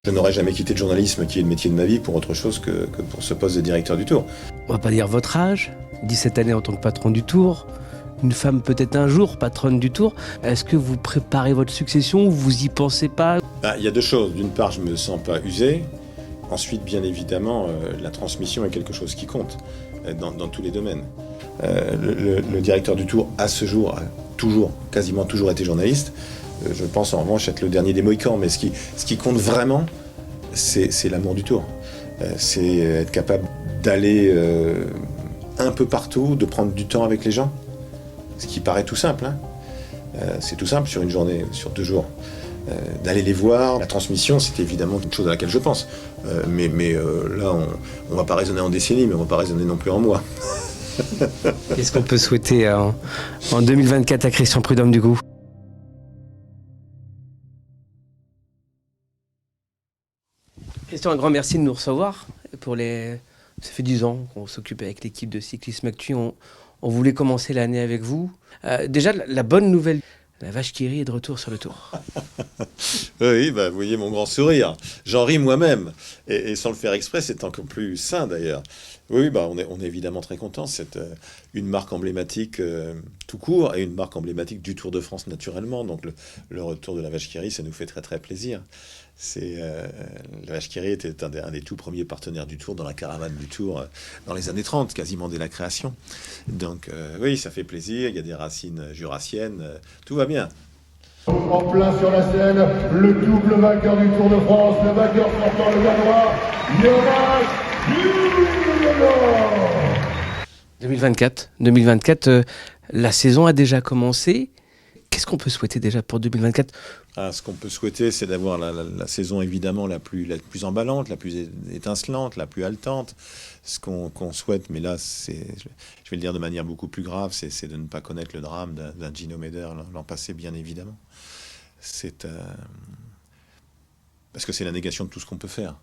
Je n'aurais jamais quitté le journalisme, qui est le métier de ma vie, pour autre chose que pour ce poste de directeur du Tour. On va pas dire votre âge, 17 années en tant que patron du Tour, une femme peut-être un jour patronne du Tour. Est-ce que vous préparez votre succession ou vous y pensez pas? Il y a deux choses. D'une part, je me sens pas usé. Ensuite, bien évidemment, la transmission est quelque chose qui compte dans tous les domaines. Le directeur du Tour, à ce jour, a quasiment toujours été journaliste. Je pense en revanche être le dernier des Mohicans, mais ce qui compte vraiment, c'est l'amour du Tour. C'est être capable d'aller un peu partout, de prendre du temps avec les gens. Ce qui paraît tout simple, hein. C'est tout simple sur une journée, sur 2 jours. D'aller les voir. La transmission, c'est évidemment quelque chose à laquelle je pense. Mais là, on va pas raisonner en décennies, mais on va pas raisonner non plus en mois. Qu'est-ce qu'on peut souhaiter en 2024 à Christian Prudhomme du coup? Christian, un grand merci de nous recevoir. Ça fait 10 ans qu'on s'occupe avec l'équipe de Cyclisme Actu. On voulait commencer l'année avec vous. Déjà, la bonne nouvelle, la vache qui rit est de retour sur le Tour. Oui, vous voyez mon grand sourire. J'en ris moi-même. Et sans le faire exprès, c'est encore plus sain d'ailleurs. Oui, on est évidemment très contents. C'est une marque emblématique tout court et une marque emblématique du Tour de France naturellement. Donc le retour de la vache qui rit, ça nous fait très très plaisir. La vache qui rit était un des tout premiers partenaires du Tour dans la caravane du Tour dans les années 30, quasiment dès la création. Donc oui, ça fait plaisir. Il y a des racines jurassiennes. Tout va bien. En plein sur la scène, le double vainqueur du Tour de France, le vainqueur sortant le Danois, Jonas Vingegaard. 2024, la saison a déjà commencé. Qu'est-ce qu'on peut souhaiter déjà pour 2024? Ce qu'on peut souhaiter, c'est d'avoir la saison évidemment la plus emballante, la plus étincelante, la plus haletante. Ce qu'on souhaite, mais là, je vais le dire de manière beaucoup plus grave, c'est de ne pas connaître le drame d'un Gino Meder l'an passé, bien évidemment. Parce que c'est la négation de tout ce qu'on peut faire.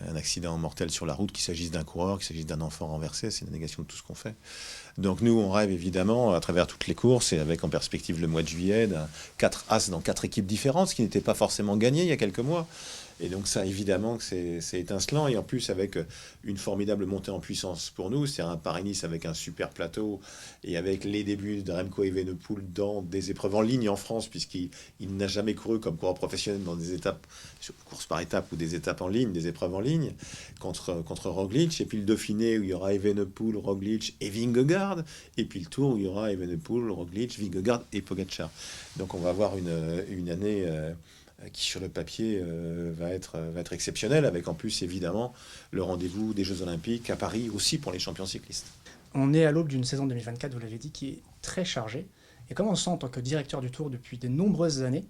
Un accident mortel sur la route, qu'il s'agisse d'un coureur, qu'il s'agisse d'un enfant renversé, c'est la négation de tout ce qu'on fait. Donc nous, on rêve évidemment, à travers toutes les courses, et avec en perspective le mois de juillet, 4 As dans 4 équipes différentes, ce qui n'était pas forcément gagné il y a quelques mois. Et donc ça, évidemment, que c'est étincelant, et en plus avec une formidable montée en puissance pour nous, c'est un Paris-Nice avec un super plateau, et avec les débuts de Remco Evenepoel dans des épreuves en ligne en France, puisqu'il n'a jamais couru comme coureur professionnel dans des étapes, sur course par étapes ou des étapes en ligne, des épreuves en ligne, contre Roglic, et puis le Dauphiné où il y aura Evenepoel, Roglic et Vingegaard, et puis le Tour où il y aura Evenepoel, Roglic, Vingegaard et Pogačar. Donc on va avoir une année qui sur le papier va être exceptionnelle, avec en plus évidemment le rendez-vous des Jeux Olympiques à Paris aussi pour les champions cyclistes. On est à l'aube d'une saison 2024, vous l'avez dit, qui est très chargée. Et comment on sent en tant que directeur du Tour depuis de nombreuses années,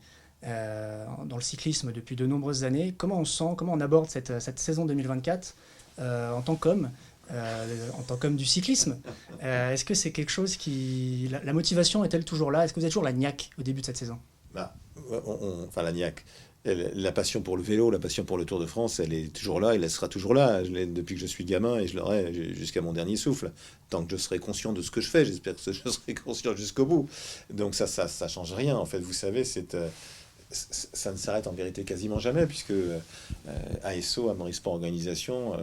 dans le cyclisme depuis de nombreuses années, comment on aborde cette saison 2024 en tant qu'homme, du cyclisme? Est-ce que c'est quelque chose qui... La motivation est-elle toujours là? Est-ce que vous avez toujours la niaque au début de cette saison? La niaque. La passion pour le vélo, la passion pour le Tour de France, elle est toujours là, elle sera toujours là. Je l'ai depuis que je suis gamin et je l'aurai jusqu'à mon dernier souffle. Tant que je serai conscient de ce que je fais, j'espère que je serai conscient jusqu'au bout. Donc ça change rien. En fait, vous savez, ça ne s'arrête en vérité quasiment jamais, puisque ASO, Amaury Sport Organisation,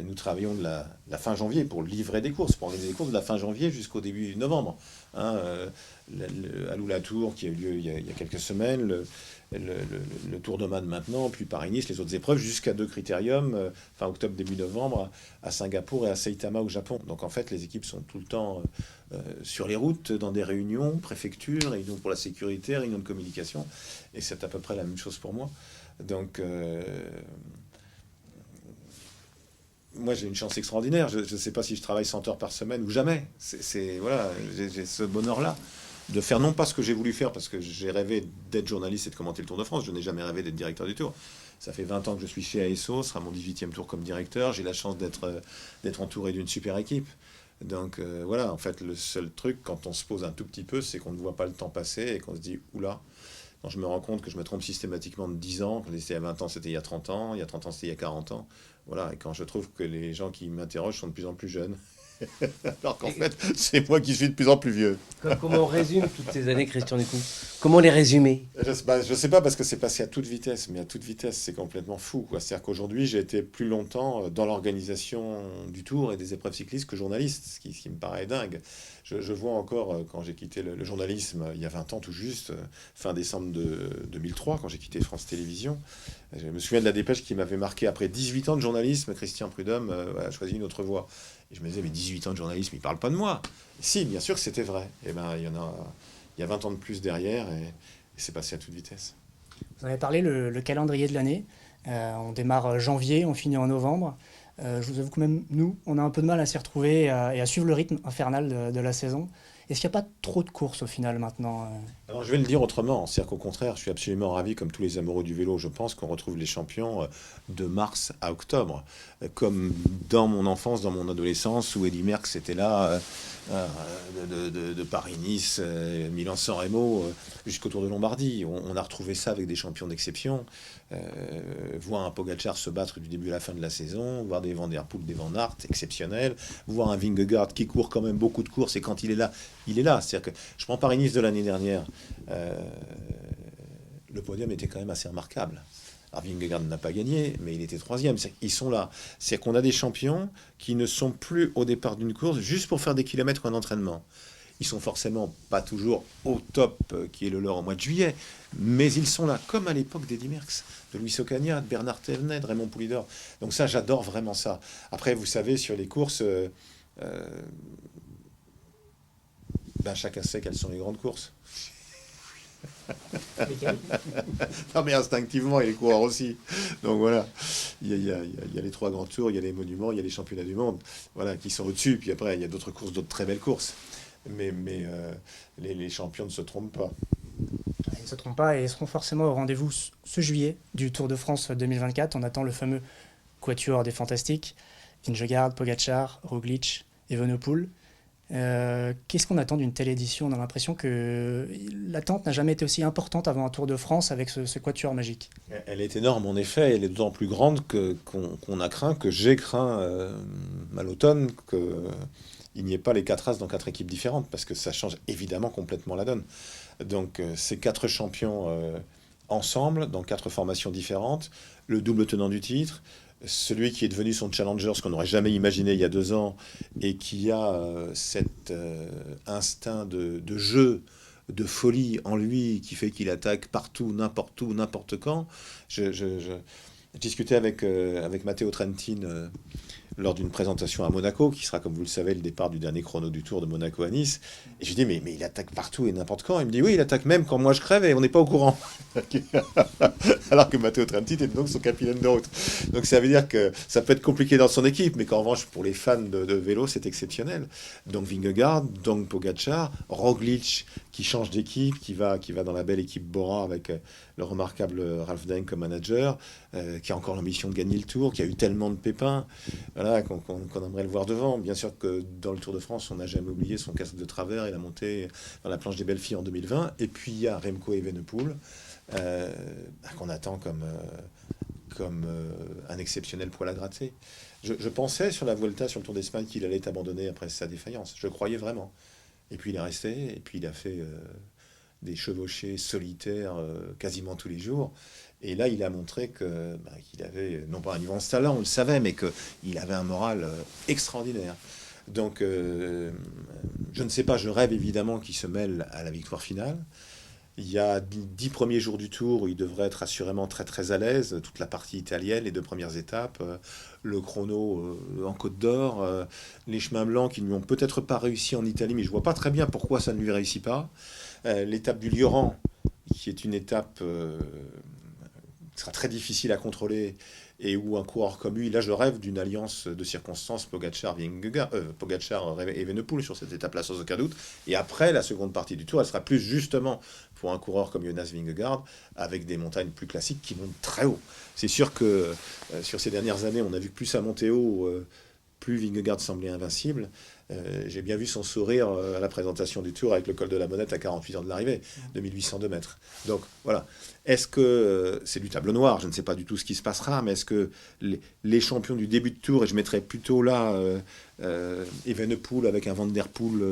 nous travaillons de la fin janvier pour livrer des courses, pour organiser des courses de la fin janvier jusqu'au début novembre. Alou la Tour qui a eu lieu il y a quelques semaines, le Tour de Man maintenant, puis Paris-Nice, les autres épreuves, jusqu'à 2 critériums, fin octobre, début novembre, à Singapour et à Saitama au Japon. Donc en fait, les équipes sont tout le temps sur les routes, dans des réunions, préfecture, réunions pour la sécurité, réunions de communication, et c'est à peu près la même chose pour moi. Donc moi j'ai une chance extraordinaire, je ne sais pas si je travaille 100 heures par semaine ou jamais, voilà, j'ai ce bonheur-là de faire non pas ce que j'ai voulu faire, parce que j'ai rêvé d'être journaliste et de commenter le Tour de France, je n'ai jamais rêvé d'être directeur du Tour. Ça fait 20 ans que je suis chez ASO, ce sera mon 18e tour comme directeur, j'ai la chance d'être entouré d'une super équipe. Donc voilà, en fait, le seul truc, quand on se pose un tout petit peu, c'est qu'on ne voit pas le temps passer et qu'on se dit « Oula !» Quand je me rends compte que je me trompe systématiquement de 10 ans, quand c'était il y a 20 ans, c'était il y a 30 ans, il y a 30 ans, c'était il y a 40 ans. Voilà, et quand je trouve que les gens qui m'interrogent sont de plus en plus jeunes. Alors qu'en fait, c'est moi qui suis de plus en plus vieux. Comment on résume toutes ces années, Christian, du coup? Comment les résumer? Je sais pas parce que c'est passé à toute vitesse, mais à toute vitesse, c'est complètement fou, quoi. C'est-à-dire qu'aujourd'hui, j'ai été plus longtemps dans l'organisation du Tour et des épreuves cyclistes que journaliste, ce qui me paraît dingue. Je vois encore quand j'ai quitté le journalisme il y a 20 ans tout juste, fin décembre 2003, quand j'ai quitté France Télévisions. Je me souviens de la dépêche qui m'avait marqué après 18 ans de journalisme, Christian Prudhomme a choisi une autre voie. Et je me disais, mais 18 ans de journalisme, il parle pas de moi. Si, bien sûr que c'était vrai. Et ben, il y a 20 ans de plus derrière et c'est passé à toute vitesse. Vous en avez parlé, le calendrier de l'année. On démarre janvier, on finit en novembre. Je vous avoue que même nous, on a un peu de mal à s'y retrouver et à suivre le rythme infernal de la saison. Est-ce qu'il n'y a pas trop de courses au final maintenant? Alors, je vais le dire autrement, c'est-à-dire qu'au contraire, je suis absolument ravi, comme tous les amoureux du vélo, je pense qu'on retrouve les champions de mars à octobre. Comme dans mon enfance, dans mon adolescence, où Eddy Merckx était là, de Paris-Nice, Milan-San Remo, jusqu'au Tour de Lombardie. On a retrouvé ça avec des champions d'exception. Voir un Pogacar se battre du début à la fin de la saison, voir des Van Der Poel, des Van Aert, exceptionnels, voir un Vingegaard qui court quand même beaucoup de courses, et quand il est là, il est là. C'est-à-dire que je prends Paris-Nice de l'année dernière, le podium était quand même assez remarquable. Alors Vingegaard n'a pas gagné, mais il était troisième. Ils sont là. C'est qu'on a des champions qui ne sont plus au départ d'une course juste pour faire des kilomètres en entraînement. Ils sont forcément pas toujours au top qui est le leur au mois de juillet, mais ils sont là, comme à l'époque d'Eddy Merckx, de Luis Ocaña, de Bernard Thévenet, de Raymond Poulidor. Donc ça, j'adore vraiment ça. Après, vous savez, sur les courses, chacun sait quelles sont les grandes courses. Non, mais instinctivement, et les coureurs aussi. Donc voilà, il y a les 3 grands tours, il y a les monuments, il y a les championnats du monde, voilà, qui sont au-dessus. Puis après, il y a d'autres courses, d'autres très belles courses. Mais les champions ne se trompent pas. Ils ne se trompent pas et ils seront forcément au rendez-vous ce juillet du Tour de France 2024. On attend le fameux quatuor des Fantastiques: Vingegaard, Pogacar, Roglic, Evenepoel. Qu'est-ce qu'on attend d'une telle édition? On a l'impression que l'attente n'a jamais été aussi importante avant un Tour de France avec ce quatuor magique. Elle est énorme, en effet. Elle est d'autant plus grande qu'on a craint, que j'ai craint à l'automne, qu'il n'y ait pas les 4 as dans 4 équipes différentes, parce que ça change évidemment complètement la donne. Donc ces 4 champions ensemble, dans 4 formations différentes, le double tenant du titre, celui qui est devenu son challenger, ce qu'on n'aurait jamais imaginé il y a 2 ans, et qui a cet instinct de jeu, de folie en lui, qui fait qu'il attaque partout, n'importe quand. Je discutais avec Matteo Trentin lors d'une présentation à Monaco, qui sera, comme vous le savez, le départ du dernier chrono du Tour de Monaco à Nice. Et je lui dis, mais il attaque partout et n'importe quand. Il me dit, oui, il attaque même quand moi je crève et on n'est pas au courant. Alors que Matteo Trentin est donc son capitaine de route. Donc ça veut dire que ça peut être compliqué dans son équipe, mais qu'en revanche, pour les fans de vélo, c'est exceptionnel. Donc Vingegaard, donc Pogacar, Roglic, qui change d'équipe, qui va dans la belle équipe Bora avec le remarquable Ralph Denk comme manager, qui a encore l'ambition de gagner le Tour, qui a eu tellement de pépins, voilà, qu'on aimerait le voir devant. Bien sûr que dans le Tour de France, on n'a jamais oublié son casque de travers et la montée dans la planche des belles filles en 2020. Et puis il y a Remco Evenepoel, qu'on attend comme un exceptionnel poil à gratter. Je pensais sur la Vuelta, sur le Tour d'Espagne, qu'il allait abandonner après sa défaillance. Je croyais vraiment. Et puis il est resté, et puis il a fait des chevauchées solitaires quasiment tous les jours. Et là, il a montré qu'il avait, non pas un immense talent, on le savait, mais qu'il avait un moral extraordinaire. Donc, je ne sais pas, je rêve évidemment qu'il se mêle à la victoire finale. Il y a 10 premiers jours du Tour où il devrait être assurément très très à l'aise. Toute la partie italienne, les 2 premières étapes, le chrono en Côte d'Or, les chemins blancs qui ne lui ont peut-être pas réussi en Italie, mais je vois pas très bien pourquoi ça ne lui réussit pas. L'étape du Lioran, qui est une étape qui sera très difficile à contrôler et où un coureur comme lui, là je rêve d'une alliance de circonstances Pogacar-Evenepoel sur cette étape-là sans aucun doute. Et après, la seconde partie du Tour, elle sera plus justement pour un coureur comme Jonas Vingegaard, avec des montagnes plus classiques qui montent très haut. C'est sûr que sur ces dernières années, on a vu que plus ça montait haut, plus Vingegaard semblait invincible. J'ai bien vu son sourire à la présentation du Tour avec le col de la Monette à 48 ans de l'arrivée, de 1802 mètres. Donc voilà. Est-ce que c'est du tableau noir? Je ne sais pas du tout ce qui se passera, mais est-ce que les champions du début de Tour, et je mettrais plutôt là Evenepoel avec un Van Der Poel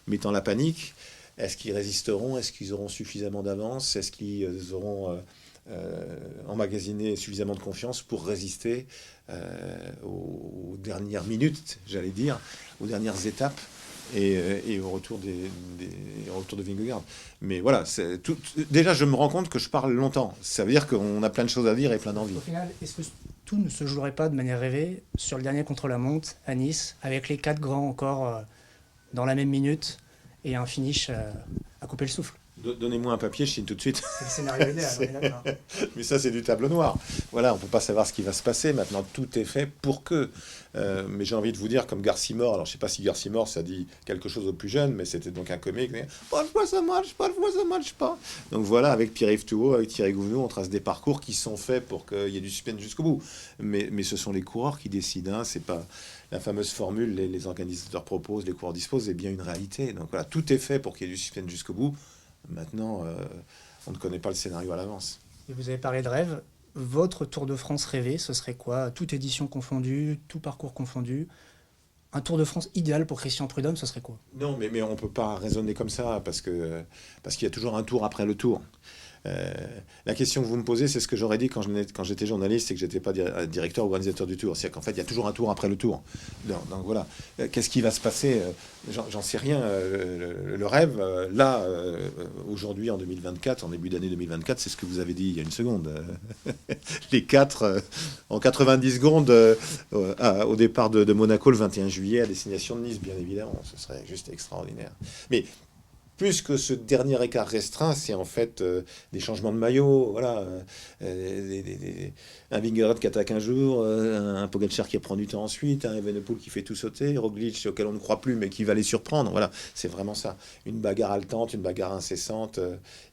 mettant la panique, est-ce qu'ils résisteront? Est-ce qu'ils auront suffisamment d'avance? Est-ce qu'ils auront emmagasiné suffisamment de confiance pour résister aux dernières minutes, j'allais dire, aux dernières étapes et au retour au retour de Vingegaard. Mais voilà, déjà je me rends compte que je parle longtemps. Ça veut dire qu'on a plein de choses à dire et plein d'envie. Au final, est-ce que tout ne se jouerait pas de manière rêvée sur le dernier contre-la-montre à Nice, avec les 4 grands encore dans la même minute et un finish à couper le souffle? Donnez-moi un papier, je signe tout de suite. C'est le scénario idéal, on est d'accord. Mais ça, c'est du tableau noir. Voilà, on ne peut pas savoir ce qui va se passer. Maintenant, tout est fait pour que. Mais j'ai envie de vous dire, comme Garcimore, alors je ne sais pas si Garcimore, ça dit quelque chose aux plus jeunes, mais c'était donc un comique. Parfois ça marche, parfois ça marche pas. Donc voilà, avec Pierre-Yves Touot, avec Thierry Gouvenou, on trace des parcours qui sont faits pour qu'il y ait du suspense jusqu'au bout. Mais ce sont les coureurs qui décident. Hein, c'est pas la fameuse formule, les organisateurs proposent, les coureurs disposent, est bien une réalité. Donc voilà, tout est fait pour qu'il y ait du suspense jusqu'au bout. Maintenant, on ne connaît pas le scénario à l'avance. Et vous avez parlé de rêve. Votre Tour de France rêvé, ce serait quoi? Toute édition confondue, tout parcours confondu. Un Tour de France idéal pour Christian Prudhomme, ce serait quoi? Non, mais on ne peut pas raisonner comme ça parce qu'il y a toujours un tour après le tour. La question que vous me posez, c'est ce que j'aurais dit quand j'étais journaliste et que j'étais pas directeur ou organisateur du Tour. C'est-à-dire qu'en fait, il y a toujours un tour après le tour. Donc voilà. Qu'est-ce qui va se passer? J'en sais rien. Le rêve, là, aujourd'hui, en 2024, en début d'année 2024, c'est ce que vous avez dit il y a une seconde. Les 4, en 90 secondes, au départ de Monaco le 21 juillet, à destination de Nice, bien évidemment. Ce serait juste extraordinaire. Mais plus que ce dernier écart restreint, c'est en fait des changements de maillot, voilà, un Vingegaard qui attaque un jour, un Pogacar qui prend du temps ensuite, un Evenepoel qui fait tout sauter, Roglic auquel on ne croit plus mais qui va les surprendre, voilà, c'est vraiment ça. Une bagarre haletante, une bagarre incessante,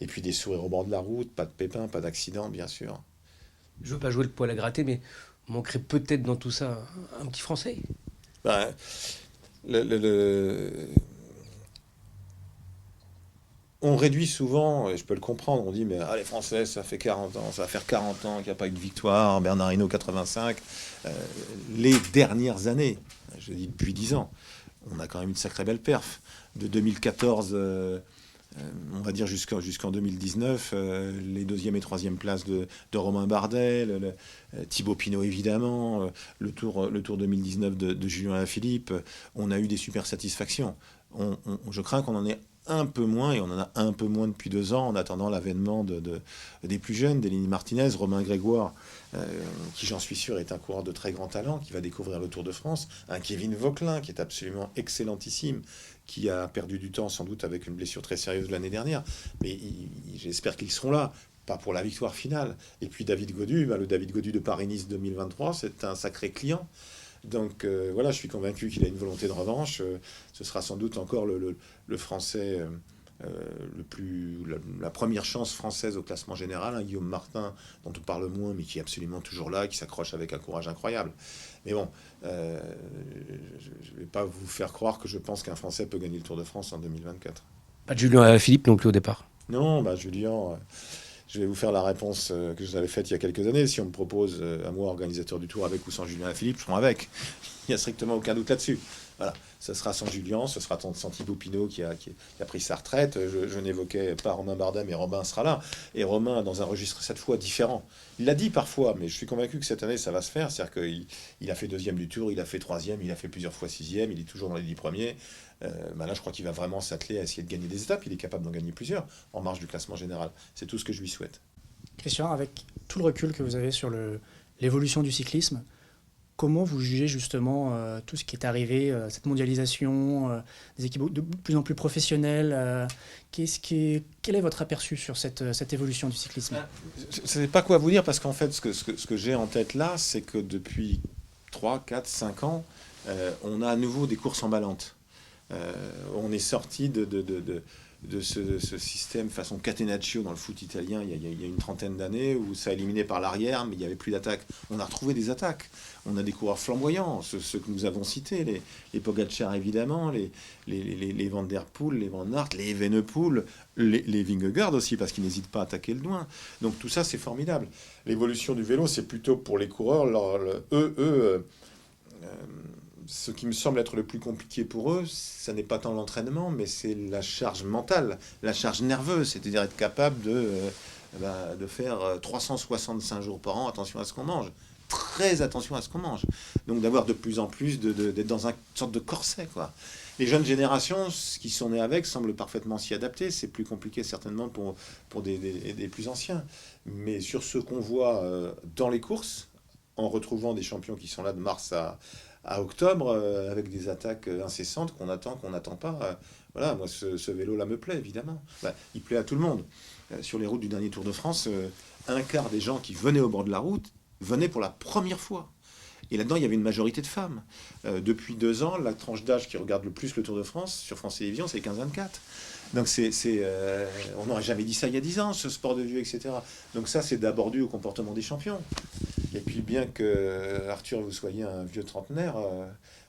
et puis des sourires au bord de la route, pas de pépins, pas d'accident, bien sûr. Je veux pas jouer le poil à gratter, mais manquerait peut-être dans tout ça un petit Français. Ben, on réduit souvent, et je peux le comprendre, on dit mais les Français, ça fait 40 ans, ça va faire 40 ans qu'il n'y a pas eu de victoire, Bernard Hinault 85, les dernières années, je dis depuis 10 ans, on a quand même une sacrée belle perf. De 2014, on va dire jusqu'en 2019, les 2e et 3e places de Romain Bardet, Thibaut Pinot évidemment, le tour 2019 de Julien Alaphilippe, on a eu des super satisfactions. Je crains qu'on en ait un peu moins, et on en a un peu moins depuis 2 ans, en attendant l'avènement des plus jeunes, d'Elie Martinez, Romain Grégoire, qui j'en suis sûr est un coureur de très grand talent, qui va découvrir le Tour de France, un Kevin Vauquelin, qui est absolument excellentissime, qui a perdu du temps sans doute avec une blessure très sérieuse l'année dernière, mais j'espère qu'ils seront là, pas pour la victoire finale. Et puis David Gaudu, le David Gaudu de Paris-Nice 2023, c'est un sacré client. Donc voilà, je suis convaincu qu'il a une volonté de revanche. Ce sera sans doute encore le Français la première chance française au classement général, hein, Guillaume Martin, dont on parle moins, mais qui est absolument toujours là, qui s'accroche avec un courage incroyable. Mais bon, je ne vais pas vous faire croire que je pense qu'un Français peut gagner le Tour de France en 2024. Pas de Julien Alaphilippe non plus au départ. Non, Julien... Je vais vous faire la réponse que je vous avais faite il y a quelques années. Si on me propose, à moi, organisateur du Tour, avec ou sans Julien Alaphilippe, je prends avec. Il n'y a strictement aucun doute là-dessus. Voilà, ce sera sans Julien, ce sera sans Thibaut Pinot qui a pris sa retraite. Je n'évoquais pas Romain Bardet, mais Romain sera là. Et Romain, dans un registre cette fois différent. Il l'a dit parfois, mais je suis convaincu que cette année, ça va se faire. C'est-à-dire qu'il a fait 2e du Tour, il a fait 3e, il a fait plusieurs fois 6e, il est toujours dans les 10 premiers. Là, je crois qu'il va vraiment s'atteler à essayer de gagner des étapes. Il est capable d'en gagner plusieurs en marge du classement général. C'est tout ce que je lui souhaite. Christian, avec tout le recul que vous avez sur l'évolution du cyclisme, comment vous jugez justement tout ce qui est arrivé, cette mondialisation, des équipes de plus en plus professionnelles quel est votre aperçu sur cette évolution du cyclisme? Je ne sais pas quoi vous dire, parce qu'en fait, ce que j'ai en tête là, c'est que depuis 3, 4, 5 ans, on a à nouveau des courses emballantes. On est sorti ce système façon catenaccio dans le foot italien il y a une trentaine d'années, où ça éliminé par l'arrière, mais il n'y avait plus d'attaque. On a retrouvé des attaques. On a des coureurs flamboyants, ceux que nous avons cités, les Pogacar évidemment, les Van Der Poel, les Van Aert, les Evenepoel, les Vingegaard aussi, parce qu'ils n'hésitent pas à attaquer le loin. Donc tout ça, c'est formidable. L'évolution du vélo, c'est plutôt pour les coureurs, ce qui me semble être le plus compliqué pour eux, ça n'est pas tant l'entraînement, mais c'est la charge mentale, la charge nerveuse, c'est-à-dire être capable de faire 365 jours par an, attention à ce qu'on mange. Très attention à ce qu'on mange. Donc d'avoir de plus en plus, d'être dans une sorte de corset, quoi. Les jeunes générations, ce qui sont nées avec, semblent parfaitement s'y adapter. C'est plus compliqué certainement pour des plus anciens. Mais sur ce qu'on voit dans les courses, en retrouvant des champions qui sont là de mars à octobre, avec des attaques incessantes qu'on n'attend pas. Voilà, moi, ce vélo-là me plaît, évidemment. Il plaît à tout le monde. Sur les routes du dernier Tour de France, un quart des gens qui venaient au bord de la route venaient pour la première fois. Et là-dedans, il y avait une majorité de femmes. Depuis 2 ans, la tranche d'âge qui regarde le plus le Tour de France sur France Télévisions, c'est 15-24. Donc on n'aurait jamais dit ça il y a 10 ans, ce sport de vieux, etc. Donc ça, c'est d'abord dû au comportement des champions. Et puis bien que Arthur, vous soyez un vieux trentenaire,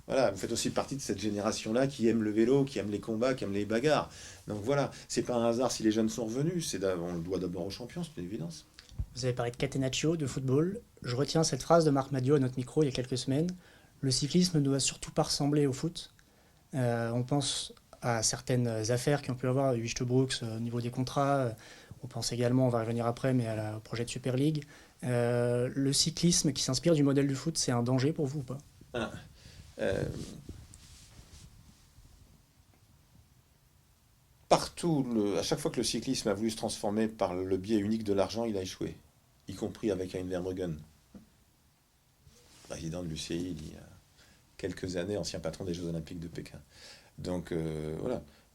voilà, vous faites aussi partie de cette génération-là qui aime le vélo, qui aime les combats, qui aime les bagarres. Donc voilà, c'est pas un hasard si les jeunes sont revenus, on le doit d'abord aux champions, c'est une évidence. Vous avez parlé de catenaccio, de football. Je retiens cette phrase de Marc Madiot à notre micro il y a quelques semaines. Le cyclisme ne doit surtout pas ressembler au foot. On pense à certaines affaires qui ont pu avoir, Huichte Brooks au niveau des contrats. On pense également, on va revenir après, mais au projet de Super League. Le cyclisme qui s'inspire du modèle du foot, c'est un danger pour vous ou pas? Partout, à chaque fois que le cyclisme a voulu se transformer par le biais unique de l'argent, il a échoué, y compris avec Hein Verbruggen, président de l'UCI il y a quelques années, ancien patron des Jeux Olympiques de Pékin. Donc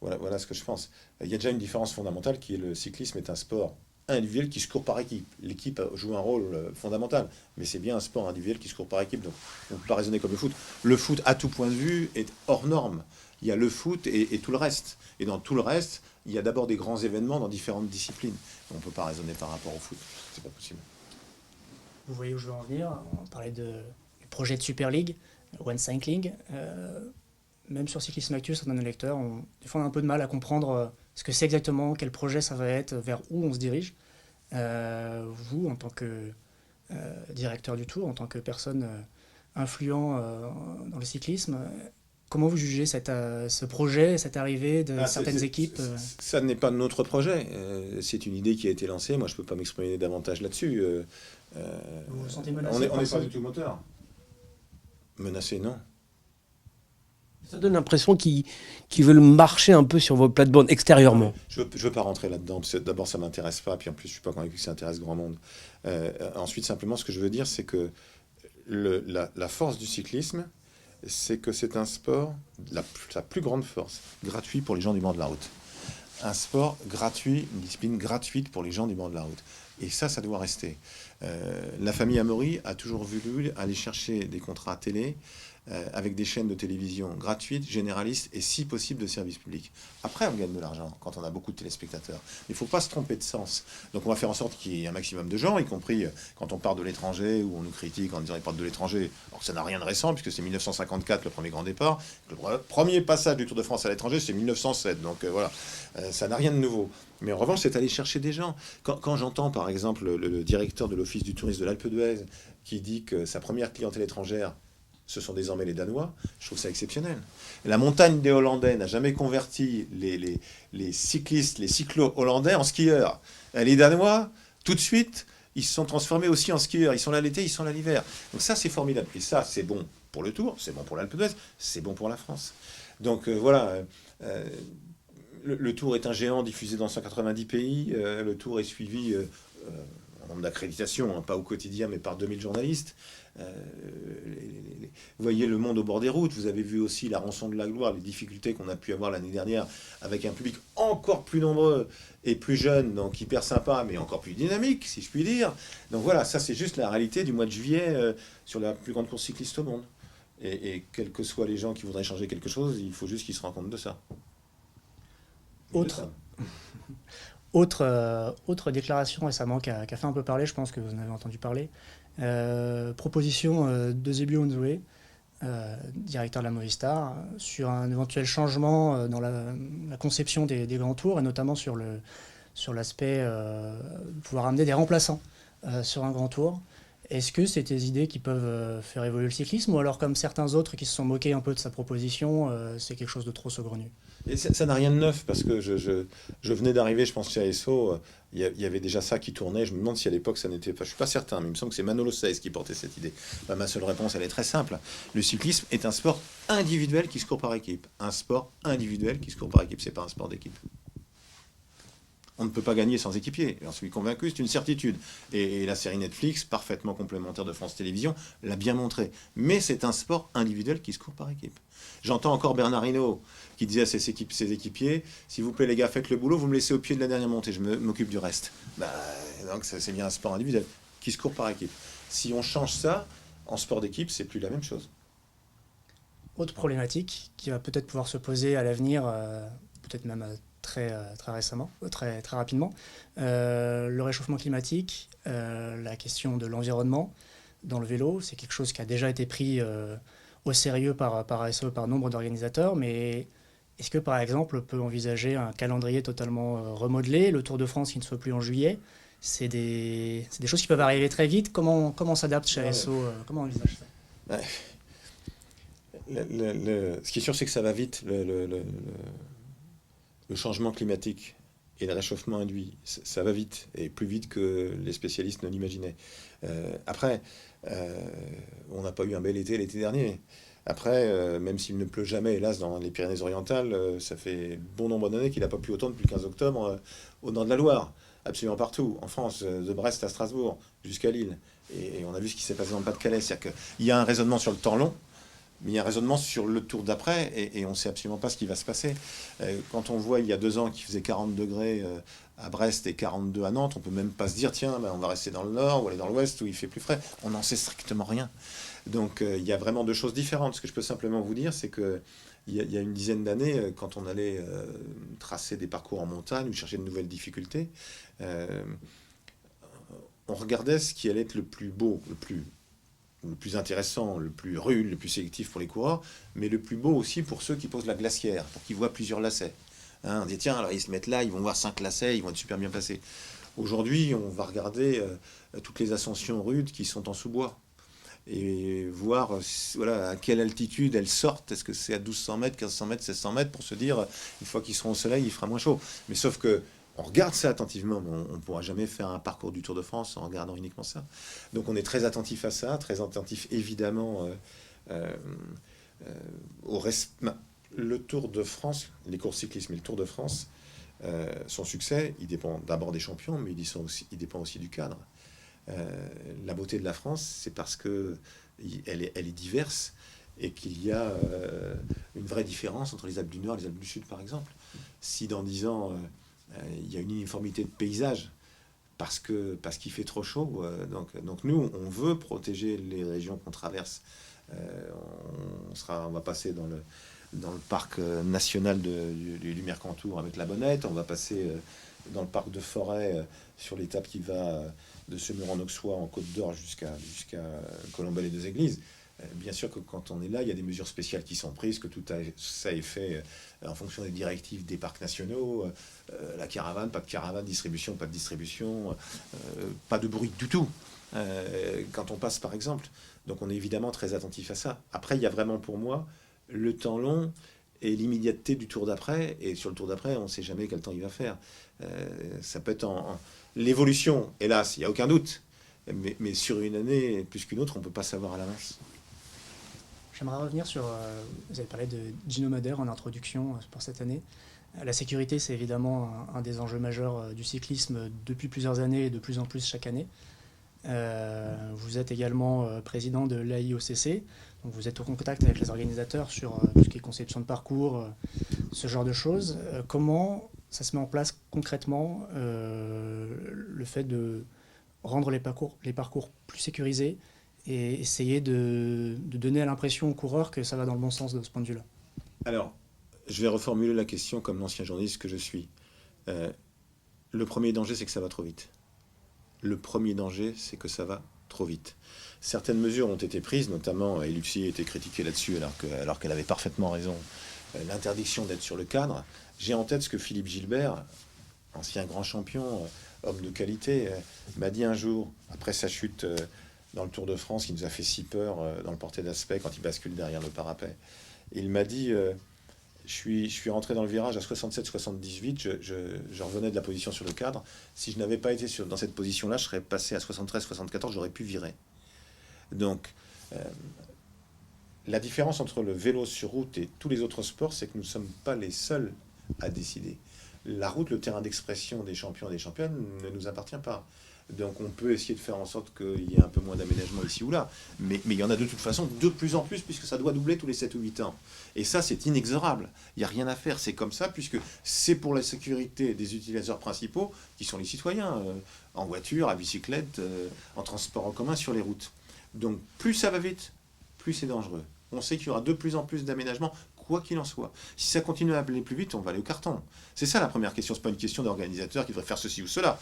voilà ce que je pense. Il y a déjà une différence fondamentale qui est le cyclisme est un sport individuel qui se court par équipe. L'équipe joue un rôle fondamental, mais c'est bien un sport individuel qui se court par équipe, donc on ne peut pas raisonner comme le foot. Le foot, à tout point de vue, est hors norme. Il y a le foot et tout le reste. Et dans tout le reste, il y a d'abord des grands événements dans différentes disciplines. On ne peut pas raisonner par rapport au foot. C'est pas possible. Vous voyez où je veux en venir. On parlait du projet de Super League, One Cycling. Même sur Cyclisme Actu, certains lecteurs ont des fois un peu de mal à comprendre ce que c'est exactement, quel projet ça va être, vers où on se dirige. Vous, en tant que directeur du Tour, en tant que personne influent dans le cyclisme, comment vous jugez ce projet, cette arrivée de certaines équipes Ça n'est pas notre projet. C'est une idée qui a été lancée. Moi, je ne peux pas m'exprimer davantage là-dessus. Vous vous sentez menacé? On n'est pas du tout moteur. Menacé, non. Ça donne l'impression qu'ils veulent marcher un peu sur vos plates-bandes extérieurement. Je veux pas rentrer là-dedans, parce que d'abord ça m'intéresse pas, puis en plus je suis pas convaincu que ça intéresse grand monde. Ensuite, simplement, ce que je veux dire, c'est que la force du cyclisme, c'est que c'est un sport, sa plus grande force, gratuit pour les gens du bord de la route. Un sport gratuit, une discipline gratuite pour les gens du bord de la route. Et ça doit rester. La famille Amaury a toujours voulu aller chercher des contrats télé avec des chaînes de télévision gratuites, généralistes et si possible de service public. Après, on gagne de l'argent quand on a beaucoup de téléspectateurs. Il ne faut pas se tromper de sens. Donc on va faire en sorte qu'il y ait un maximum de gens, y compris quand on part de l'étranger, ou on nous critique en disant qu'ils partent de l'étranger. Alors que ça n'a rien de récent, puisque c'est 1954 le premier grand départ. Le premier passage du Tour de France à l'étranger, c'est 1907. Donc voilà, ça n'a rien de nouveau. Mais en revanche, c'est aller chercher des gens. Quand j'entends, par exemple, le directeur de l'Office du tourisme de l'Alpe d'Huez qui dit que sa première clientèle étrangère, ce sont désormais les Danois, je trouve ça exceptionnel. La montagne des Hollandais n'a jamais converti les cyclistes, les cyclo-hollandais en skieurs. Les Danois, tout de suite, ils se sont transformés aussi en skieurs. Ils sont là l'été, ils sont là l'hiver. Donc ça, c'est formidable. Et ça, c'est bon pour le Tour, c'est bon pour l'Alpe d'Huez, c'est bon pour la France. Donc voilà, le Tour est un géant diffusé dans 190 pays. Le Tour est suivi en nombre d'accréditations, hein, pas au quotidien, mais par 2000 journalistes. Vous voyez le monde au bord des routes, vous avez vu aussi la rançon de la gloire, les difficultés qu'on a pu avoir l'année dernière avec un public encore plus nombreux et plus jeune, donc hyper sympa, mais encore plus dynamique, si je puis dire. Donc voilà, ça c'est juste la réalité du mois de juillet sur la plus grande course cycliste au monde. Et quels que soient les gens qui voudraient changer quelque chose, il faut juste qu'ils se rendent compte de ça. Autre déclaration récemment qui a fait un peu parler, je pense que vous en avez entendu parler. Proposition d'Eusebio Unzue, directeur de la Movistar, sur un éventuel changement dans la conception des grands tours, et notamment sur l'aspect de pouvoir amener des remplaçants sur un grand tour. Est-ce que c'est des idées qui peuvent faire évoluer le cyclisme, ou alors comme certains autres qui se sont moqués un peu de sa proposition, c'est quelque chose de trop saugrenu? Et ça n'a rien de neuf, parce que je venais d'arriver, je pense, chez ASO, il y avait déjà ça qui tournait. Je me demande si à l'époque ça n'était pas, je suis pas certain, mais il me semble que c'est Manolo Saiz qui portait cette idée. Bah, ma seule réponse, elle est très simple. Le cyclisme est un sport individuel qui se court par équipe. Un sport individuel qui se court par équipe, c'est pas un sport d'équipe. On ne peut pas gagner sans équipier. J'en suis convaincu, c'est une certitude. Et la série Netflix, parfaitement complémentaire de France Télévisions, l'a bien montré. Mais c'est un sport individuel qui se court par équipe. J'entends encore Bernard Hinault qui disait à ses équipiers, s'il vous plaît les gars, faites le boulot, vous me laissez au pied de la dernière montée, je m'occupe du reste. Bah, donc c'est bien un sport individuel qui se court par équipe. Si on change ça, en sport d'équipe, c'est plus la même chose. Autre problématique qui va peut-être pouvoir se poser à l'avenir, peut-être même très récemment, très rapidement, le réchauffement climatique, la question de l'environnement dans le vélo, c'est quelque chose qui a déjà été pris au sérieux par ASO, par nombre d'organisateurs, mais est-ce que par exemple on peut envisager un calendrier totalement remodelé, le Tour de France qui ne soit plus en juillet? C'est des choses qui peuvent arriver très vite. Comment on s'adapte chez ASO? Comment on envisage ça? Ouais. Ce qui est sûr, c'est que ça va vite. Le changement climatique et le réchauffement induit, ça va vite, et plus vite que les spécialistes ne l'imaginaient. Après, on n'a pas eu un bel été l'été dernier. Après, même s'il ne pleut jamais, hélas, dans les Pyrénées-Orientales, ça fait bon nombre d'années qu'il n'a pas plu autant depuis le 15 octobre au nord de la Loire, absolument partout, en France, de Brest à Strasbourg, jusqu'à Lille. Et on a vu ce qui s'est passé dans le Pas-de-Calais. C'est-à-dire qu'il y a un raisonnement sur le temps long, mais il y a un raisonnement sur le tour d'après, et on ne sait absolument pas ce qui va se passer. Quand on voit il y a 2 ans qu'il faisait 40 degrés à Brest et 42 à Nantes, on peut même pas se dire, tiens, on va rester dans le nord ou aller dans l'ouest où il fait plus frais. On n'en sait strictement rien. Donc il y a vraiment 2 choses différentes. Ce que je peux simplement vous dire, c'est que il y a une dizaine d'années, quand on allait tracer des parcours en montagne ou chercher de nouvelles difficultés, on regardait ce qui allait être le plus beau, le plus intéressant, le plus rude, le plus sélectif pour les coureurs, mais le plus beau aussi pour ceux qui posent la glacière, pour qu'ils voient plusieurs lacets. Hein, on dit, tiens, alors ils se mettent là, ils vont voir 5 lacets, ils vont être super bien placés. Aujourd'hui, on va regarder toutes les ascensions rudes qui sont en sous-bois, et voir voilà, à quelle altitude elles sortent. Est-ce que c'est à 1200 mètres, 1500 mètres, 1600 mètres, pour se dire, une fois qu'ils seront au soleil, il fera moins chaud. Mais sauf que on regarde ça attentivement, mais on ne pourra jamais faire un parcours du Tour de France en regardant uniquement ça. Donc on est très attentif à ça, très attentif évidemment au respect. Le Tour de France, les courses cyclistes, mais le Tour de France, son succès, il dépend d'abord des champions, mais il dépend aussi du cadre. La beauté de la France, c'est parce que elle est diverse, et qu'il y a une vraie différence entre les Alpes du Nord et les Alpes du Sud, par exemple. Si dans 10 ans, il y a une uniformité de paysage, parce qu'il fait trop chaud, donc nous, on veut protéger les régions qu'on traverse. On va passer dans le parc national du Mercantour avec la Bonnette, on va passer dans le parc de Forêt sur l'étape qui va de Semur-en-Auxois en Côte d'Or jusqu'à Colombelles et Deux Églises. Bien sûr que quand on est là, il y a des mesures spéciales qui sont prises, que tout ça est fait en fonction des directives des parcs nationaux, la caravane, pas de caravane, distribution, pas de distribution, pas de bruit du tout quand on passe par exemple. Donc on est évidemment très attentif à ça. Après, il y a vraiment pour moi le temps long et l'immédiateté du tour d'après, et sur le tour d'après, on ne sait jamais quel temps il va faire. Ça peut être l'évolution, hélas, il n'y a aucun doute, mais sur une année plus qu'une autre, on ne peut pas savoir à l'avance. J'aimerais revenir sur, vous avez parlé de Gino Madère en introduction pour cette année. La sécurité, c'est évidemment un des enjeux majeurs du cyclisme depuis plusieurs années, et de plus en plus chaque année. Vous êtes également président de l'AIOCC, donc vous êtes au contact avec les organisateurs sur tout ce qui est conception de parcours, ce genre de choses. Comment ça se met en place concrètement, le fait de rendre les parcours plus sécurisés et essayer de donner l'impression aux coureurs que ça va dans le bon sens de ce point de vue-là? Alors, je vais reformuler la question comme l'ancien journaliste que je suis. Le premier danger, c'est que ça va trop vite. Le premier danger, c'est que ça va trop vite. Certaines mesures ont été prises, notamment, et Lucie a été critiquée là-dessus alors qu'elle avait parfaitement raison, l'interdiction d'être sur le cadre. J'ai en tête ce que Philippe Gilbert, ancien grand champion, homme de qualité, m'a dit un jour, après sa chute dans le Tour de France, qui nous a fait si peur dans le porté d'aspect quand il bascule derrière le parapet. Il m'a dit, je suis rentré dans le virage à 67-78, je revenais de la position sur le cadre. Si je n'avais pas été dans cette position-là, je serais passé à 73-74, j'aurais pu virer. Donc, la différence entre le vélo sur route et tous les autres sports, c'est que nous ne sommes pas les seuls à décider. La route, le terrain d'expression des champions et des championnes, ne nous appartient pas. Donc on peut essayer de faire en sorte qu'il y ait un peu moins d'aménagement ici ou là. Mais il y en a de toute façon de plus en plus, puisque ça doit doubler tous les 7 ou 8 ans. Et ça, c'est inexorable. Il n'y a rien à faire. C'est comme ça, puisque c'est pour la sécurité des utilisateurs principaux, qui sont les citoyens, en voiture, à bicyclette, en transport en commun, sur les routes. Donc plus ça va vite, plus c'est dangereux. On sait qu'il y aura de plus en plus d'aménagements, quoi qu'il en soit. Si ça continue à aller plus vite, on va aller au carton. C'est ça la première question. Ce n'est pas une question d'organisateur qui devrait faire ceci ou cela.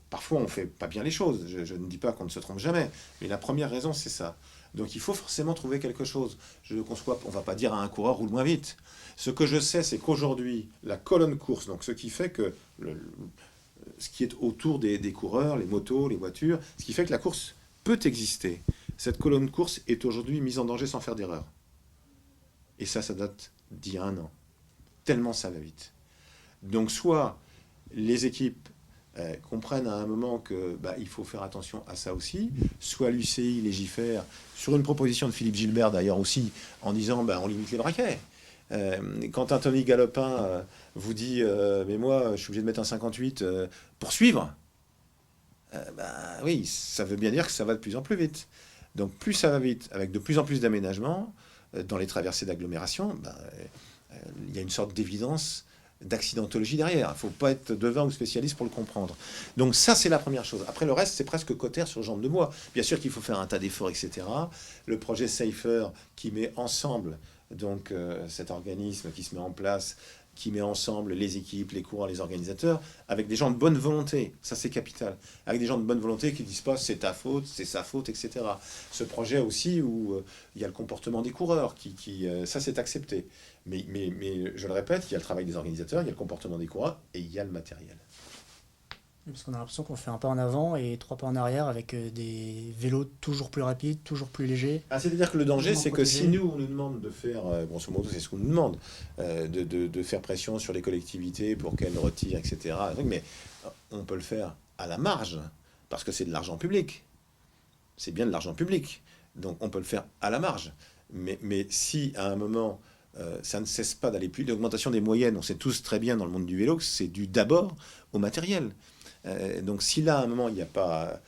Parfois, on ne fait pas bien les choses. Je ne dis pas qu'on ne se trompe jamais. Mais la première raison, c'est ça. Donc il faut forcément trouver quelque chose. On ne va pas dire à un coureur roule moins vite. Ce que je sais, c'est qu'aujourd'hui, la colonne course, donc ce qui fait que ce qui est autour des coureurs, les motos, les voitures, ce qui fait que la course peut exister. Cette colonne course est aujourd'hui mise en danger sans faire d'erreur. Et ça date d'il y a 1 an. Tellement ça va vite. Donc soit les équipes comprennent à un moment que il faut faire attention à ça aussi, soit l'UCI légifère, sur une proposition de Philippe Gilbert d'ailleurs aussi, en disant on limite les braquets. Quand un Tony Galopin vous dit mais moi je suis obligé de mettre un 58 pour suivre, oui, ça veut bien dire que ça va de plus en plus vite. Donc plus ça va vite, avec de plus en plus d'aménagements dans les traversées d'agglomération, il y a une sorte d'évidence d'accidentologie derrière. Il ne faut pas être devin ou spécialiste pour le comprendre. Donc ça, c'est la première chose. Après, le reste, c'est presque cotère sur jambe de bois. Bien sûr qu'il faut faire un tas d'efforts, etc. Le projet Safer, qui met ensemble donc cet organisme qui se met en place, qui met ensemble les équipes, les coureurs, les organisateurs, avec des gens de bonne volonté. Ça, c'est capital. Avec des gens de bonne volonté qui ne disent pas c'est ta faute, c'est sa faute, etc. Ce projet aussi où il y a le comportement des coureurs, ça, c'est accepté. Mais je le répète, il y a le travail des organisateurs, il y a le comportement des coureurs et il y a le matériel. Parce qu'on a l'impression qu'on fait un pas en avant et 3 pas en arrière avec des vélos toujours plus rapides, toujours plus légers. C'est-à-dire que le danger, c'est que si nous, on nous demande de faire, grosso modo, c'est ce qu'on nous demande, de faire pression sur les collectivités pour qu'elles retirent, etc. Mais on peut le faire à la marge, parce que c'est de l'argent public. C'est bien de l'argent public. Donc on peut le faire à la marge. Mais si, à un moment, ça ne cesse pas d'aller plus, l'augmentation des moyennes, on sait tous très bien dans le monde du vélo que c'est dû d'abord au matériel. Donc si là, à un moment, il n'y a pas,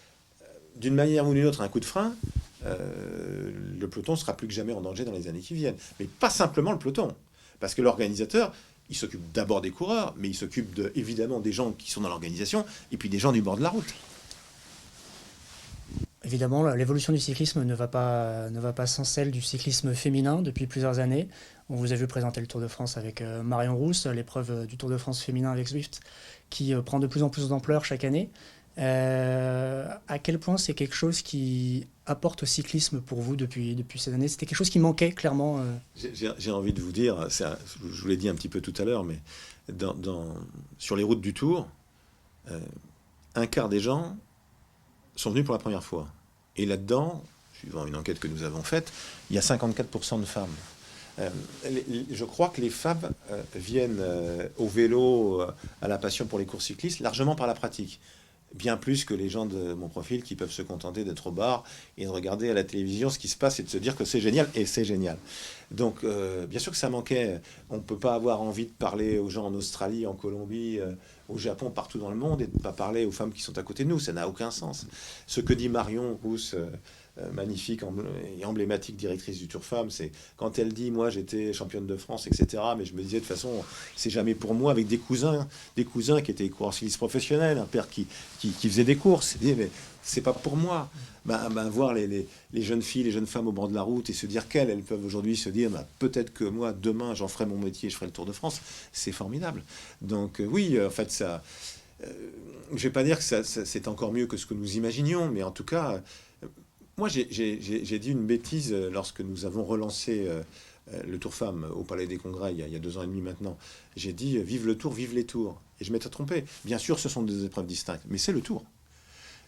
d'une manière ou d'une autre, un coup de frein, le peloton sera plus que jamais en danger dans les années qui viennent. Mais pas simplement le peloton, parce que l'organisateur, il s'occupe d'abord des coureurs, mais il s'occupe évidemment des gens qui sont dans l'organisation, et puis des gens du bord de la route. Évidemment, l'évolution du cyclisme ne va pas sans celle du cyclisme féminin depuis plusieurs années. On vous a vu présenter le Tour de France avec Marion Rousse, l'épreuve du Tour de France féminin avec Zwift, qui prend de plus en plus d'ampleur chaque année. À quel point c'est quelque chose qui apporte au cyclisme pour vous depuis ces années? C'était quelque chose qui manquait clairement. J'ai envie de vous dire, je vous l'ai dit un petit peu tout à l'heure, mais sur les routes du Tour, un quart des gens sont venus pour la première fois. Et là-dedans, suivant une enquête que nous avons faite, il y a 54% de femmes. Je crois que les femmes viennent au vélo, à la passion pour les courses cyclistes, largement par la pratique. Bien plus que les gens de mon profil qui peuvent se contenter d'être au bar et de regarder à la télévision ce qui se passe et de se dire que c'est génial, et c'est génial. Donc, bien sûr que ça manquait. On ne peut pas avoir envie de parler aux gens en Australie, en Colombie, au Japon, partout dans le monde, et de ne pas parler aux femmes qui sont à côté de nous. Ça n'a aucun sens. Ce que dit Marion Rousse magnifique et emblématique directrice du Tour Femmes. C'est quand elle dit, moi j'étais championne de France, etc. Mais je me disais, de toute façon, c'est jamais pour moi, avec des cousins qui étaient coureurs cyclistes professionnels, un père qui faisait des courses. Il dit, mais c'est pas pour moi. Voir les jeunes filles, les jeunes femmes au bord de la route et se dire qu'elles peuvent aujourd'hui se dire, peut-être que moi, demain, j'en ferai mon métier, je ferai le Tour de France. C'est formidable. Donc oui, en fait, ça... je vais pas dire que c'est encore mieux que ce que nous imaginions, mais en tout cas, moi j'ai dit une bêtise lorsque nous avons relancé le Tour Femmes au Palais des Congrès il y a 2 ans et demi maintenant. J'ai dit vive le Tour, vive les Tours. Et je m'étais trompé. Bien sûr, ce sont des épreuves distinctes, mais c'est le Tour.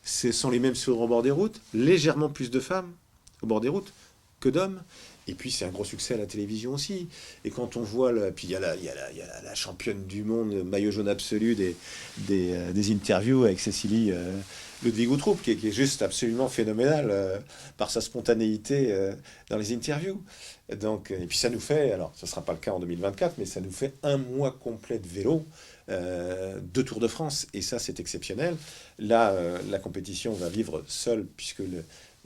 Ce sont les mêmes sur au bord des routes, légèrement plus de femmes au bord des routes que d'hommes. Et puis c'est un gros succès à la télévision aussi. Et quand on voit, puis il y a la championne du monde, maillot jaune absolu des interviews avec Cécilie Ludwig-Outroup, qui est juste absolument phénoménale par sa spontanéité dans les interviews. Donc, et puis ça nous fait, alors ce ne sera pas le cas en 2024, mais ça nous fait 1 mois complet de vélo, 2 Tours de France, et ça c'est exceptionnel. Là, la compétition va vivre seule, puisque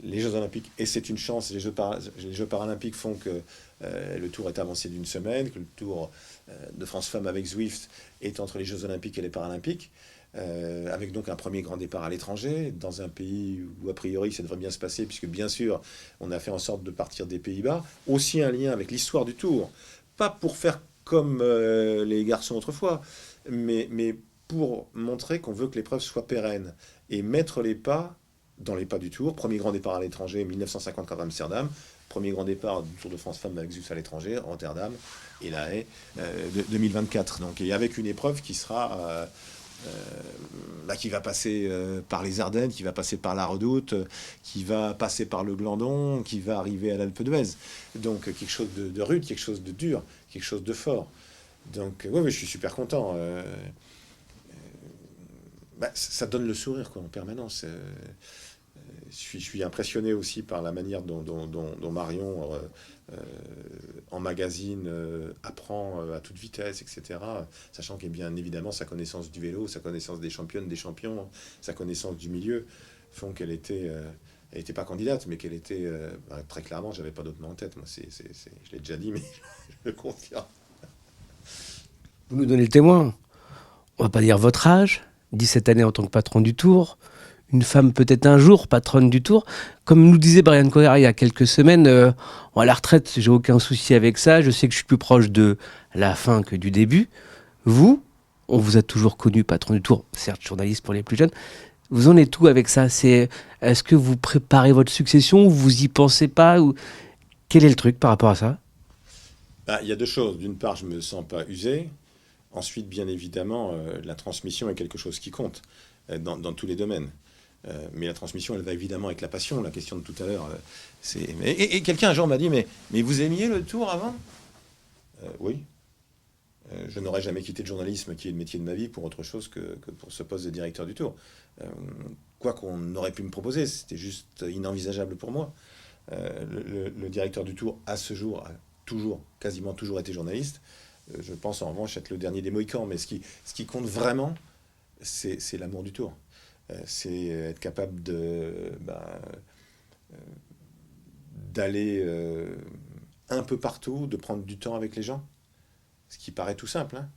les Jeux Olympiques, et c'est une chance, les Jeux Paralympiques font que le Tour est avancé d'1 semaine, que le Tour de France Femmes avec Zwift est entre les Jeux Olympiques et les Paralympiques, avec donc un premier grand départ à l'étranger, dans un pays où a priori ça devrait bien se passer, puisque bien sûr on a fait en sorte de partir des Pays-Bas, aussi un lien avec l'histoire du Tour, pas pour faire comme les garçons autrefois, mais pour montrer qu'on veut que l'épreuve soit pérenne, et mettre les pas dans les pas du Tour. Premier grand départ à l'étranger, 1954 à Amsterdam. Premier grand départ du Tour de France Femmes avec Zwift à l'étranger, Rotterdam et La Haye, 2024. Donc, et avec une épreuve qui sera... qui va passer par les Ardennes, qui va passer par la Redoute, qui va passer par le Glandon, qui va arriver à l'Alpe d'Huez. Donc quelque chose de rude, quelque chose de dur, quelque chose de fort. Donc oui, je suis super content. Ça donne le sourire quoi, en permanence. Je suis impressionné aussi par la manière dont Marion, en magazine, apprend à toute vitesse, etc. Sachant qu'il y a bien évidemment sa connaissance du vélo, sa connaissance des championnes, des champions, sa connaissance du milieu, font qu'elle était... elle n'était pas candidate, mais qu'elle était... très clairement, j'avais pas d'autre nom en tête. Moi, je l'ai déjà dit, mais je le confirme. Vous nous donnez le témoin. On va pas dire votre âge, 17 années en tant que patron du Tour, une femme peut-être un jour patronne du Tour. Comme nous disait Brian Coher il y a quelques semaines, à la retraite, j'ai aucun souci avec ça. Je sais que je suis plus proche de la fin que du début. Vous, on vous a toujours connu patron du Tour, certes journaliste pour les plus jeunes. Vous en êtes où avec ça? Est-ce que vous préparez votre succession ou vous y pensez pas ou... Quel est le truc par rapport à ça? Il y a 2 choses. D'une part, je me sens pas usé. Ensuite, bien évidemment, la transmission est quelque chose qui compte dans tous les domaines. Mais la transmission, elle va évidemment avec la passion. La question de tout à l'heure, et quelqu'un un jour m'a dit, mais vous aimiez le Tour avant? Oui. Je n'aurais jamais quitté le journalisme, qui est le métier de ma vie, pour autre chose que pour ce poste de directeur du Tour. Quoi qu'on aurait pu me proposer, c'était juste inenvisageable pour moi. Le directeur du Tour, à ce jour, a quasiment toujours été journaliste. Je pense en revanche être le dernier des Mohicans, mais ce qui compte vraiment, c'est l'amour du Tour. C'est être capable d'aller un peu partout, de prendre du temps avec les gens, ce qui paraît tout simple. Hein.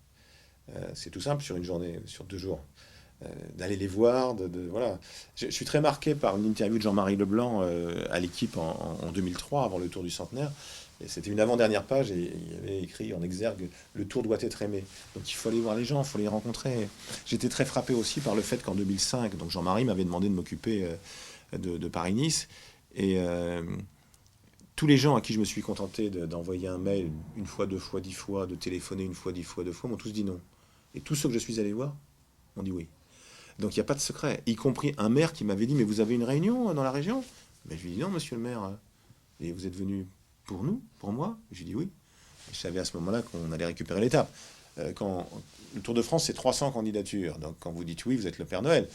C'est tout simple sur une journée, sur 2 jours. D'aller les voir, voilà. Je suis très marqué par une interview de Jean-Marie Leblanc à l'équipe en 2003, avant le Tour du Centenaire. Et c'était une avant-dernière page et il y avait écrit en exergue « Le Tour doit être aimé ». Donc il faut aller voir les gens, il faut les rencontrer. J'étais très frappé aussi par le fait qu'en 2005, donc Jean-Marie m'avait demandé de m'occuper de Paris-Nice. Et tous les gens à qui je me suis contenté d'envoyer un mail 1 fois, 2 fois, 10 fois, de téléphoner 1 fois, 10 fois, 2 fois, m'ont tous dit non. Et tous ceux que je suis allé voir m'ont dit oui. Donc il n'y a pas de secret, y compris un maire qui m'avait dit « Mais vous avez une réunion dans la région ?» Mais je lui ai dit « Non, monsieur le maire, et vous êtes venu pour nous, pour moi ?» Je lui ai dit « Oui. » Je savais à ce moment-là qu'on allait récupérer l'étape. Quand le Tour de France, c'est 300 candidatures. Donc quand vous dites oui, vous êtes le Père Noël.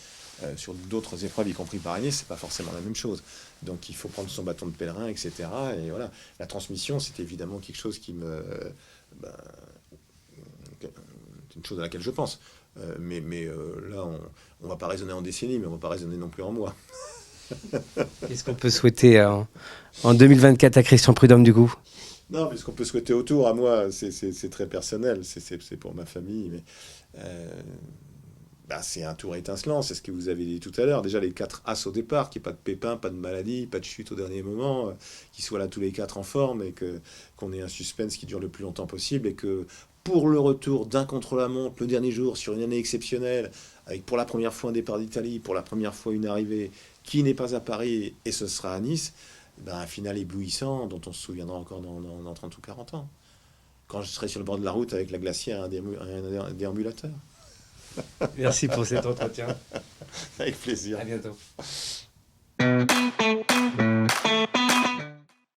Sur d'autres épreuves, y compris Paris-Nice, c'est pas forcément la même chose. Donc il faut prendre son bâton de pèlerin, etc. Et voilà. La transmission, c'est évidemment quelque chose qui me... c'est une chose à laquelle je pense. Mais là, on va pas raisonner en décennies, mais on va pas raisonner non plus en mois. Qu'est-ce qu'on peut souhaiter en 2024 à Christian Prudhomme du coup? Non, mais ce qu'on peut souhaiter autour, à moi, c'est très personnel, c'est pour ma famille, mais c'est un tour étincelant, c'est ce que vous avez dit tout à l'heure. Déjà, les 4 as au départ, qu'il n'y ait pas de pépins, pas de maladie, pas de chute au dernier moment, qu'ils soient là tous les 4 en forme et qu'on ait un suspense qui dure le plus longtemps possible et que pour le retour d'un contre-la-montre le dernier jour sur une année exceptionnelle, avec pour la première fois un départ d'Italie, pour la première fois une arrivée qui n'est pas à Paris et ce sera à Nice, un final éblouissant dont on se souviendra encore dans 30 ou 40 ans. Quand je serai sur le bord de la route avec la glacière et un déambulateur. Merci pour cet entretien. Avec plaisir. À bientôt.